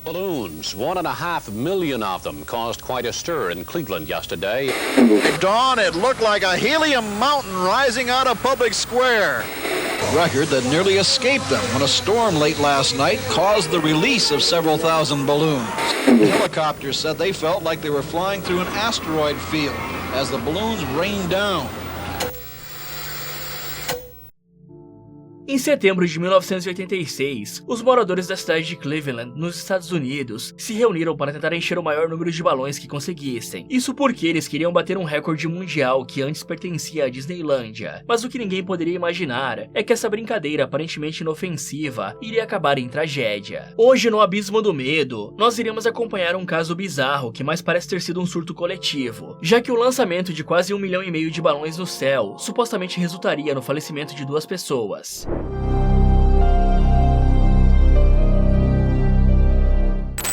Balloons, 1.5 million of them, caused quite a stir in Cleveland yesterday. At dawn, it looked like a helium mountain rising out of Public Square. Record that nearly escaped them when a storm late last night caused the release of several thousand balloons. Helicopters said they felt like they were flying through an asteroid field as the balloons rained down. Em setembro de 1986, os moradores da cidade de Cleveland, nos Estados Unidos, se reuniram para tentar encher o maior número de balões que conseguissem. Isso porque eles queriam bater um recorde mundial que antes pertencia à Disneylândia. Mas o que ninguém poderia imaginar é que essa brincadeira aparentemente inofensiva iria acabar em tragédia. Hoje, no Abismo do Medo, nós iremos acompanhar um caso bizarro que mais parece ter sido um surto coletivo, já que o lançamento de quase 1,5 milhão de balões no céu supostamente resultaria no falecimento de 2 pessoas.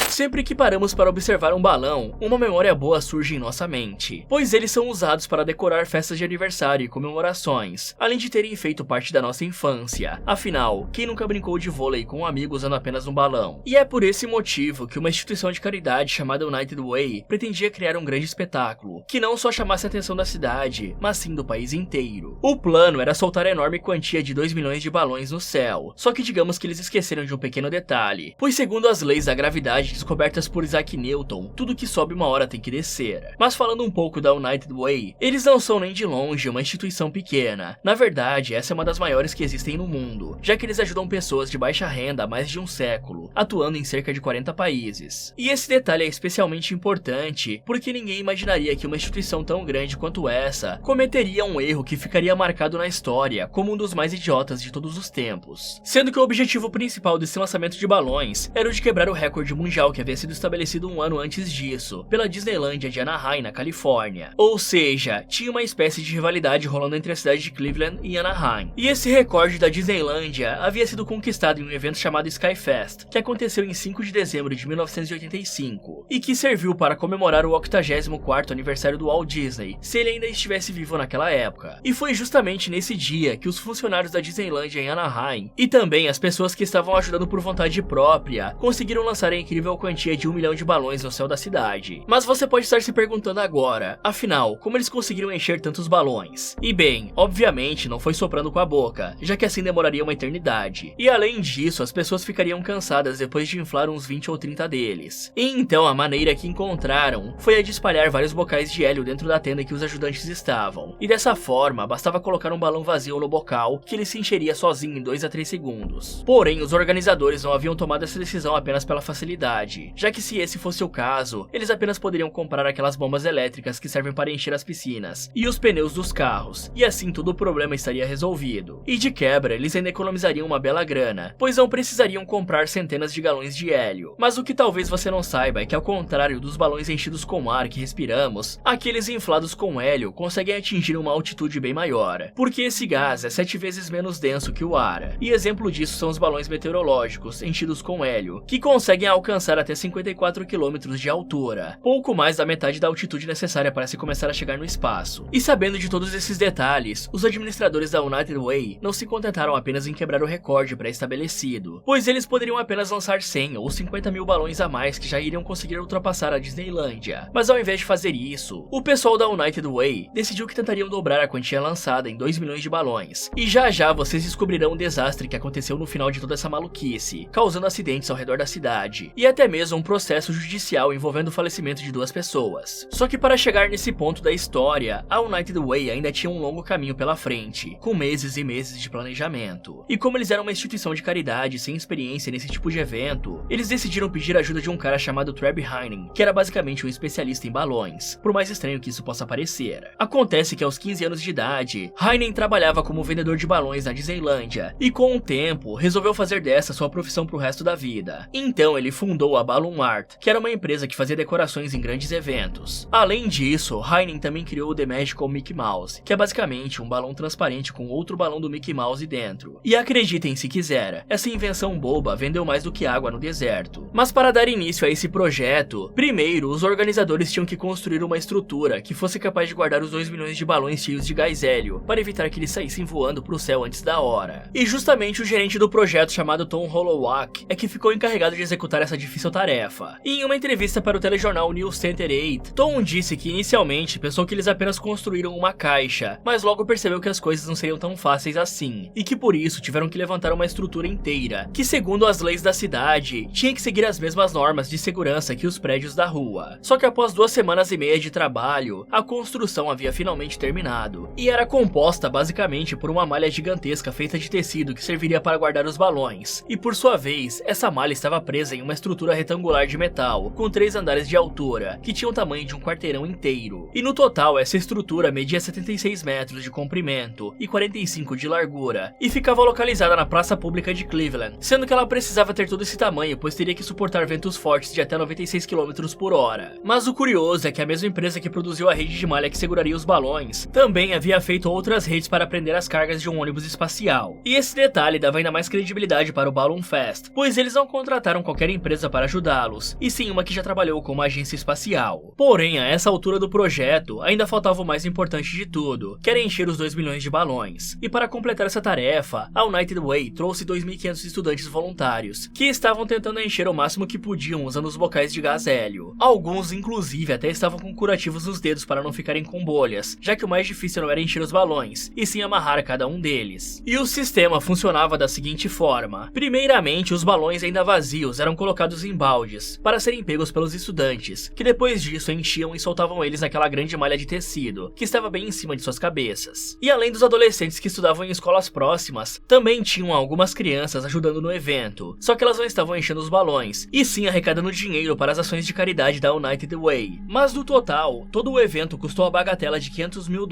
Sempre que paramos para observar um balão, uma memória boa surge em nossa mente, pois eles são usados para decorar festas de aniversário e comemorações, além de terem feito parte da nossa infância. Afinal, quem nunca brincou de vôlei com um amigo usando apenas um balão? E é por esse motivo que uma instituição de caridade chamada United Way pretendia criar um grande espetáculo, que não só chamasse a atenção da cidade, mas sim do país inteiro. O plano era soltar a enorme quantia de 2 milhões de balões no céu, só que digamos que eles esqueceram de um pequeno detalhe, pois segundo as leis da gravidade descobertas por Isaac Newton, tudo que sobe uma hora tem que descer. Mas falando um pouco da United Way, eles não são nem de longe uma instituição pequena. Na verdade, essa é uma das maiores que existem no mundo, já que eles ajudam pessoas de baixa renda há mais de um século, atuando em cerca de 40 países. E esse detalhe é especialmente importante, porque ninguém imaginaria que uma instituição tão grande quanto essa cometeria um erro que ficaria marcado na história como um dos mais idiotas de todos os tempos. Sendo que o objetivo principal desse lançamento de balões era o de quebrar o recorde mundial que havia sido estabelecido um ano antes disso, pela Disneylândia de Anaheim, na Califórnia. Ou seja, tinha uma espécie de rivalidade rolando entre a cidade de Cleveland e Anaheim. E esse recorde da Disneylândia havia sido conquistado em um evento chamado Skyfest, que aconteceu em 5 de dezembro de 1985, e que serviu para comemorar o 84º aniversário do Walt Disney, se ele ainda estivesse vivo naquela época. E foi justamente nesse dia que os funcionários da Disneylândia em Anaheim, e também as pessoas que estavam ajudando por vontade própria, conseguiram lançar a incrível quantia de 1 milhão de balões no céu da cidade. Mas você pode estar se perguntando agora, afinal, como eles conseguiram encher tantos balões? E bem, obviamente não foi soprando com a boca, já que assim demoraria uma eternidade. E além disso, as pessoas ficariam cansadas depois de inflar uns 20 ou 30 deles. E então a maneira que encontraram foi a de espalhar vários bocais de hélio dentro da tenda que os ajudantes estavam. E dessa forma, bastava colocar um balão vazio no bocal que ele se encheria sozinho em 2 a 3 segundos. Porém, os organizadores não haviam tomado essa decisão apenas pela facilidade, já que se esse fosse o caso, eles apenas poderiam comprar aquelas bombas elétricas que servem para encher as piscinas e os pneus dos carros, e assim todo o problema estaria resolvido. E de quebra, eles ainda economizariam uma bela grana, pois não precisariam comprar centenas de galões de hélio. Mas o que talvez você não saiba é que, ao contrário dos balões enchidos com ar que respiramos, aqueles inflados com hélio conseguem atingir uma altitude bem maior, porque esse gás é 7 vezes menos denso que o ar. E exemplo disso são os balões meteorológicos enchidos com hélio, que conseguem alcançar até 54 km de altura, pouco mais da metade da altitude necessária para se começar a chegar no espaço. E sabendo de todos esses detalhes, os administradores da United Way não se contentaram apenas em quebrar o recorde pré-estabelecido, pois eles poderiam apenas lançar 100 ou 50 mil balões a mais que já iriam conseguir ultrapassar a Disneylândia. Mas ao invés de fazer isso, o pessoal da United Way decidiu que tentariam dobrar a quantia lançada em 2 milhões de balões. E já já vocês descobrirão o desastre que aconteceu no final de toda essa maluquice, causando acidentes ao redor da cidade, e até mesmo um processo judicial envolvendo o falecimento de 2 pessoas. Só que para chegar nesse ponto da história, a United Way ainda tinha um longo caminho pela frente, com meses e meses de planejamento. E como eles eram uma instituição de caridade sem experiência nesse tipo de evento, eles decidiram pedir ajuda de um cara chamado Treb Heinen, que era basicamente um especialista em balões, por mais estranho que isso possa parecer. Acontece que aos 15 anos de idade, Heinen trabalhava como vendedor de balões na Disneylândia, e com o tempo, resolveu fazer dessa sua profissão pro resto da vida. Então ele fundou a Balloon Art, que era uma empresa que fazia decorações em grandes eventos. Além disso, Heinen também criou o The Magical Mickey Mouse, que é basicamente um balão transparente com outro balão do Mickey Mouse dentro. E acreditem se quiser, essa invenção boba vendeu mais do que água no deserto. Mas para dar início a esse projeto, primeiro os organizadores tinham que construir uma estrutura que fosse capaz de guardar os 2 milhões de balões cheios de gás hélio, para evitar que eles saíssem voando pro céu antes da hora. E justamente o gerente do projeto, chamado Tom Holowach, é que ficou encarregado de executar essa difícil sua tarefa. E em uma entrevista para o telejornal News Center 8, Tom disse que inicialmente pensou que eles apenas construíram uma caixa, mas logo percebeu que as coisas não seriam tão fáceis assim, e que por isso tiveram que levantar uma estrutura inteira, que segundo as leis da cidade, tinha que seguir as mesmas normas de segurança que os prédios da rua. Só que após 2 semanas e meia de trabalho, a construção havia finalmente terminado, e era composta basicamente por uma malha gigantesca feita de tecido que serviria para guardar os balões, e por sua vez, essa malha estava presa em uma estrutura retangular de metal, com 3 andares de altura, que tinha o tamanho de um quarteirão inteiro. E no total, essa estrutura media 76 metros de comprimento e 45 de largura, e ficava localizada na praça pública de Cleveland, sendo que ela precisava ter todo esse tamanho, pois teria que suportar ventos fortes de até 96 km por hora. Mas o curioso é que a mesma empresa que produziu a rede de malha que seguraria os balões, também havia feito outras redes para prender as cargas de um ônibus espacial. E esse detalhe dava ainda mais credibilidade para o Balloon Fest, pois eles não contrataram qualquer empresa para ajudá-los, e sim uma que já trabalhou como agência espacial. Porém, a essa altura do projeto, ainda faltava o mais importante de tudo, que era encher os 2 milhões de balões. E para completar essa tarefa, a United Way trouxe 2.500 estudantes voluntários, que estavam tentando encher o máximo que podiam usando os bocais de gás hélio. Alguns, inclusive, até estavam com curativos nos dedos para não ficarem com bolhas, já que o mais difícil não era encher os balões, e sim amarrar cada um deles. E o sistema funcionava da seguinte forma: primeiramente, os balões ainda vazios eram colocados em baldes, para serem pegos pelos estudantes, que depois disso enchiam e soltavam eles naquela grande malha de tecido, que estava bem em cima de suas cabeças. E além dos adolescentes que estudavam em escolas próximas, também tinham algumas crianças ajudando no evento, só que elas não estavam enchendo os balões, e sim arrecadando dinheiro para as ações de caridade da United Way. Mas no total, todo o evento custou a bagatela de $500 mil.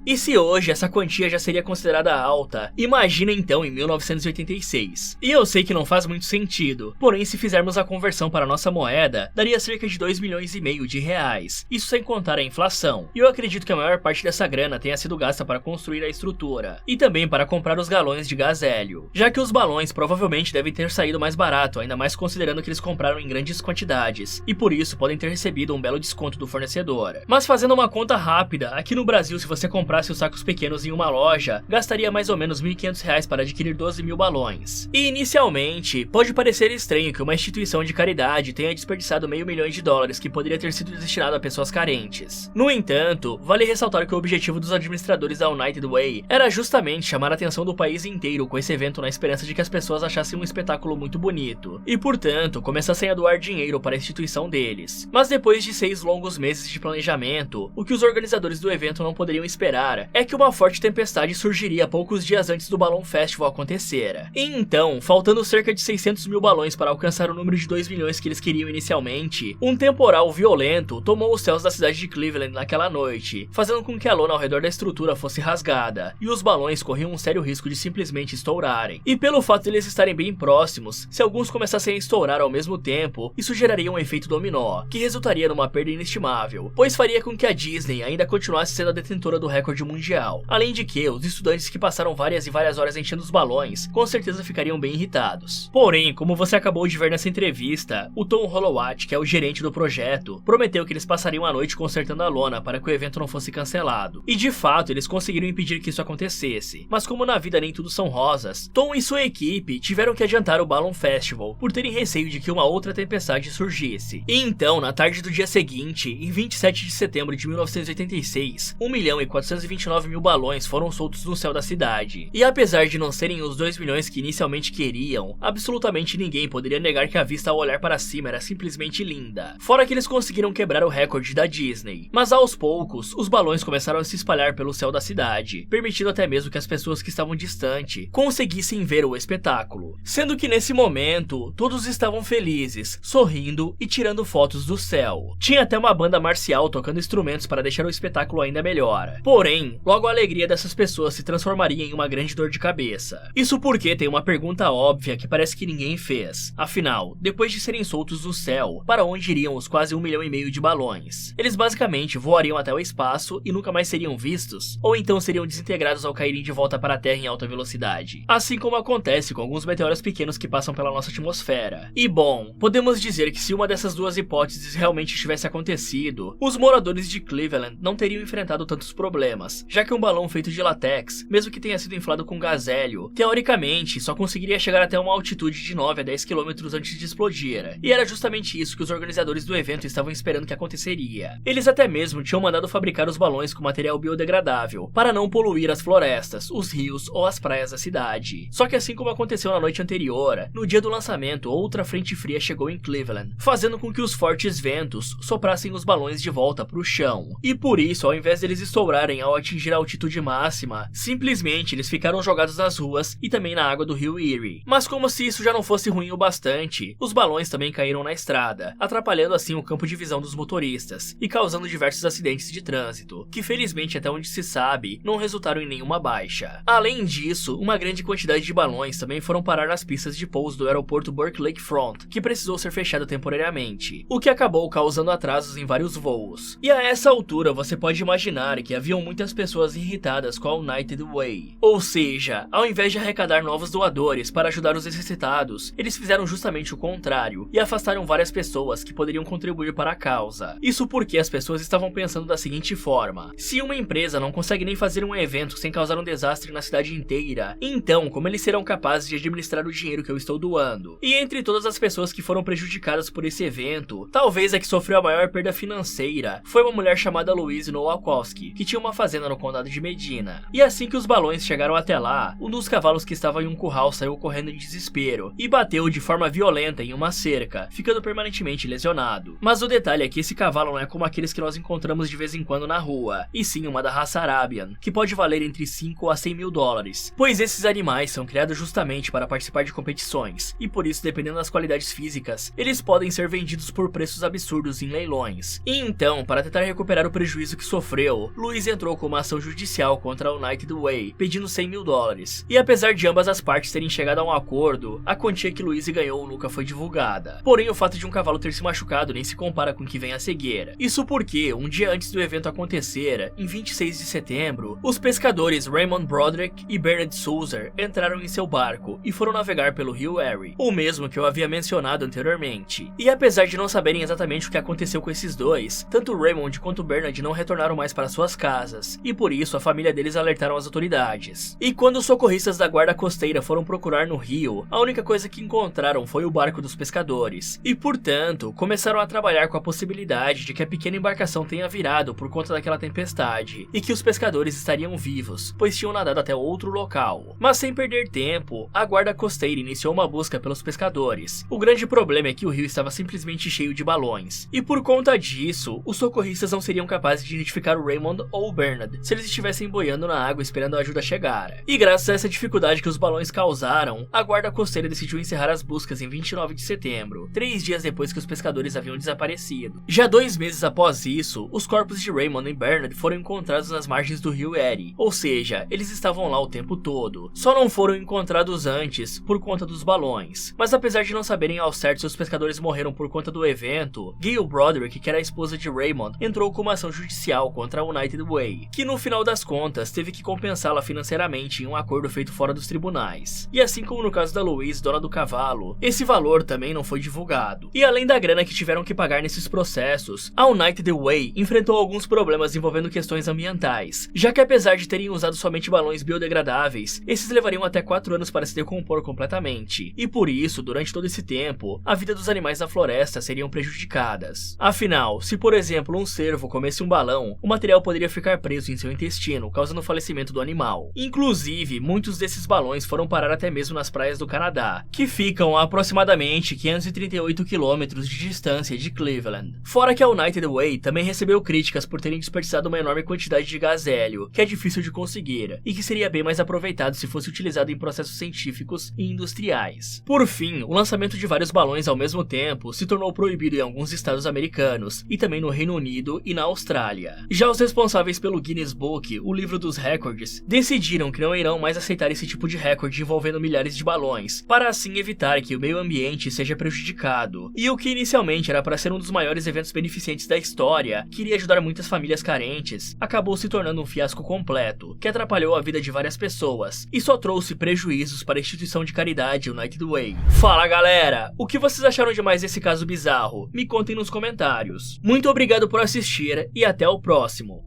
E se hoje essa quantia já seria considerada alta, imagina então em 1986. E eu sei que não faz muito sentido, porém se fizermos a conversão para a nossa moeda, daria cerca de 2,5 milhões de reais, isso sem contar a inflação. E eu acredito que a maior parte dessa grana tenha sido gasta para construir a estrutura, e também para comprar os galões de gás hélio, já que os balões provavelmente devem ter saído mais barato, ainda mais considerando que eles compraram em grandes quantidades, e por isso podem ter recebido um belo desconto do fornecedor. Mas fazendo uma conta rápida, aqui no Brasil se você comprasse os sacos pequenos em uma loja, gastaria mais ou menos R$1.500 para adquirir 12 mil balões. E inicialmente, pode parecer estranho que uma instituição de caridade tenha desperdiçado $500 milhões que poderia ter sido destinado a pessoas carentes. No entanto, vale ressaltar que o objetivo dos administradores da United Way era justamente chamar a atenção do país inteiro com esse evento na esperança de que as pessoas achassem um espetáculo muito bonito, e portanto, começassem a doar dinheiro para a instituição deles. Mas depois de 6 longos meses de planejamento, o que os organizadores do evento não poderiam esperar é que uma forte tempestade surgiria poucos dias antes do Balloon Festival acontecer. E então, faltando cerca de 600 mil balões para alcançar o número de 2 milhões que eles queriam inicialmente, um temporal violento tomou os céus da cidade de Cleveland naquela noite, fazendo com que a lona ao redor da estrutura fosse rasgada, e os balões corriam um sério risco de simplesmente estourarem. E pelo fato de eles estarem bem próximos, se alguns começassem a estourar ao mesmo tempo, isso geraria um efeito dominó, que resultaria numa perda inestimável, pois faria com que a Disney ainda continuasse sendo a detentora do recorde mundial. Além de que, os estudantes que passaram várias e várias horas enchendo os balões, com certeza ficariam bem irritados. Porém, como você acabou de ver nessa entrevista, o Tom Holowach, que é o gerente do projeto, prometeu que eles passariam a noite consertando a lona para que o evento não fosse cancelado. E de fato, eles conseguiram impedir que isso acontecesse. Mas como na vida nem tudo são rosas, Tom e sua equipe tiveram que adiantar o Balloon Festival, por terem receio de que uma outra tempestade surgisse. E então, na tarde do dia seguinte, em 27 de setembro de 1986, 1.429.000 balões foram soltos no céu da cidade. E apesar de não serem os 2 milhões que inicialmente queriam, absolutamente ninguém poderia negar que a vista ao olhar para cima era simplesmente linda. Fora que eles conseguiram quebrar o recorde da Disney. Mas aos poucos, os balões começaram a se espalhar pelo céu da cidade, permitindo até mesmo que as pessoas que estavam distante conseguissem ver o espetáculo. Sendo que nesse momento, todos estavam felizes, sorrindo e tirando fotos do céu. Tinha até uma banda marcial tocando instrumentos para deixar o espetáculo ainda melhor. Porém, logo a alegria dessas pessoas se transformaria em uma grande dor de cabeça. Isso porque tem uma pergunta óbvia que parece que ninguém fez. Afinal, depois de serem soltos do céu, para onde iriam os quase 1,5 milhão de balões? Eles basicamente voariam até o espaço e nunca mais seriam vistos? Ou então seriam desintegrados ao caírem de volta para a Terra em alta velocidade? Assim como acontece com alguns meteoros pequenos que passam pela nossa atmosfera. E bom, podemos dizer que se uma dessas duas hipóteses realmente tivesse acontecido, os moradores de Cleveland não teriam enfrentado tantos problemas, já que um balão feito de látex, mesmo que tenha sido inflado com gás hélio, teoricamente só conseguiria chegar até uma altitude de 9 a 10 km antes de explodir. E era justamente isso que os organizadores do evento estavam esperando que aconteceria. Eles até mesmo tinham mandado fabricar os balões com material biodegradável, para não poluir as florestas, os rios ou as praias da cidade. Só que assim como aconteceu na noite anterior, no dia do lançamento, outra frente fria chegou em Cleveland, fazendo com que os fortes ventos soprassem os balões de volta para o chão. E por isso, ao invés deles estourarem ao atingir a altitude máxima, simplesmente eles ficaram jogados nas ruas e também na água do rio Erie. Mas como se isso já não fosse ruim o bastante, os balões também caíram na estrada, atrapalhando assim o campo de visão dos motoristas e causando diversos acidentes de trânsito, que felizmente até onde se sabe, não resultaram em nenhuma baixa. Além disso, uma grande quantidade de balões também foram parar nas pistas de pouso do aeroporto Burke Lakefront, que precisou ser fechado temporariamente, o que acabou causando atrasos em vários voos. E a essa altura você pode imaginar que haviam muitas pessoas irritadas com a United Way. Ou seja, ao invés de arrecadar novos doadores para ajudar os necessitados, eles fizeram justamente o contrário e afastaram várias pessoas que poderiam contribuir para a causa. Isso porque as pessoas estavam pensando da seguinte forma: se uma empresa não consegue nem fazer um evento sem causar um desastre na cidade inteira, então como eles serão capazes de administrar o dinheiro que eu estou doando? E entre todas as pessoas que foram prejudicadas por esse evento, talvez a que sofreu a maior perda financeira foi uma mulher chamada Louise Nowakowski, que tinha uma fazenda no condado de Medina. E assim que os balões chegaram até lá, um dos cavalos que estava em um curral saiu correndo em desespero e bateu de forma violenta em uma cerca, ficando permanentemente lesionado. Mas o detalhe é que esse cavalo não é como aqueles que nós encontramos de vez em quando na rua, e sim uma da raça Arabian, que pode valer entre 5 a 100 mil dólares, pois esses animais são criados justamente para participar de competições, e por isso, dependendo das qualidades físicas, eles podem ser vendidos por preços absurdos em leilões. E então, para tentar recuperar o prejuízo que sofreu, Louise entrou com uma ação judicial contra a United Way, pedindo 100 mil dólares. E apesar de ambas as partes terem chegado a um acordo, a quantia que Louise ganhou nunca foi divulgada. Porém, o fato de um cavalo ter se machucado nem se compara com o que vem a seguir. Isso porque, um dia antes do evento acontecer, em 26 de setembro, os pescadores Raymond Broderick e Bernard Souza entraram em seu barco e foram navegar pelo rio Erie, o mesmo que eu havia mencionado anteriormente. E apesar de não saberem exatamente o que aconteceu com esses dois, tanto Raymond quanto Bernard não retornaram mais para suas casas, e por isso a família deles alertaram as autoridades. E quando os socorristas da guarda costeira foram procurar no rio, a única coisa que encontraram foi o barco dos pescadores, e portanto, começaram a trabalhar com a possibilidade de que a pequena embarcação tenha virado por conta daquela tempestade, e que os pescadores estariam vivos, pois tinham nadado até outro local. Mas sem perder tempo, a guarda costeira iniciou uma busca pelos pescadores. O grande problema é que o rio estava simplesmente cheio de balões, e por conta disso, os socorristas não seriam capazes de identificar o Raymond ou o Bernard se eles estivessem boiando na água esperando a ajuda chegar. E graças a essa dificuldade que os balões causaram, a guarda costeira decidiu encerrar as buscas em 29 de setembro, 3 dias depois que os pescadores haviam desaparecido. Já 2 meses após isso, os corpos de Raymond e Bernard foram encontrados nas margens do rio Erie, ou seja, eles estavam lá o tempo todo. Só não foram encontrados antes por conta dos balões. Mas apesar de não saberem ao certo se os pescadores morreram por conta do evento, Gail Broderick, que era a esposa de Raymond, entrou com uma ação judicial contra a United Way, que no final das contas teve que compensá-la financeiramente em um acordo feito fora dos tribunais. E assim como no caso da Louise, dona do cavalo, esse valor também não foi divulgado. E além da grana que tiveram que pagar nesses processos, a United Way enfrentou alguns problemas envolvendo questões ambientais, já que apesar de terem usado somente balões biodegradáveis, esses levariam até 4 anos para se decompor completamente, e por isso, durante todo esse tempo, a vida dos animais da floresta seriam prejudicadas. Afinal, se por exemplo um cervo comesse um balão, o material poderia ficar preso em seu intestino, causando o falecimento do animal. Inclusive, muitos desses balões foram parar até mesmo nas praias do Canadá, que ficam a aproximadamente 538 quilômetros de distância de Cleveland. Fora que a United Way também recebeu críticas por terem desperdiçado uma enorme quantidade de gás hélio, que é difícil de conseguir, e que seria bem mais aproveitado se fosse utilizado em processos científicos e industriais. Por fim, o lançamento de vários balões ao mesmo tempo se tornou proibido em alguns estados americanos, e também no Reino Unido e na Austrália. Já os responsáveis pelo Guinness Book, o livro dos recordes, decidiram que não irão mais aceitar esse tipo de recorde envolvendo milhares de balões, para assim evitar que o meio ambiente seja prejudicado. E o que inicialmente era para ser um dos maiores eventos beneficentes da história, que iria ajudar muitas famílias carentes, acabou se tornando um fiasco completo, que atrapalhou a vida de várias pessoas, e só trouxe prejuízos para a instituição de caridade United Way. Fala galera, o que vocês acharam de mais desse caso bizarro? Me contem nos comentários. Muito obrigado por assistir e até o próximo.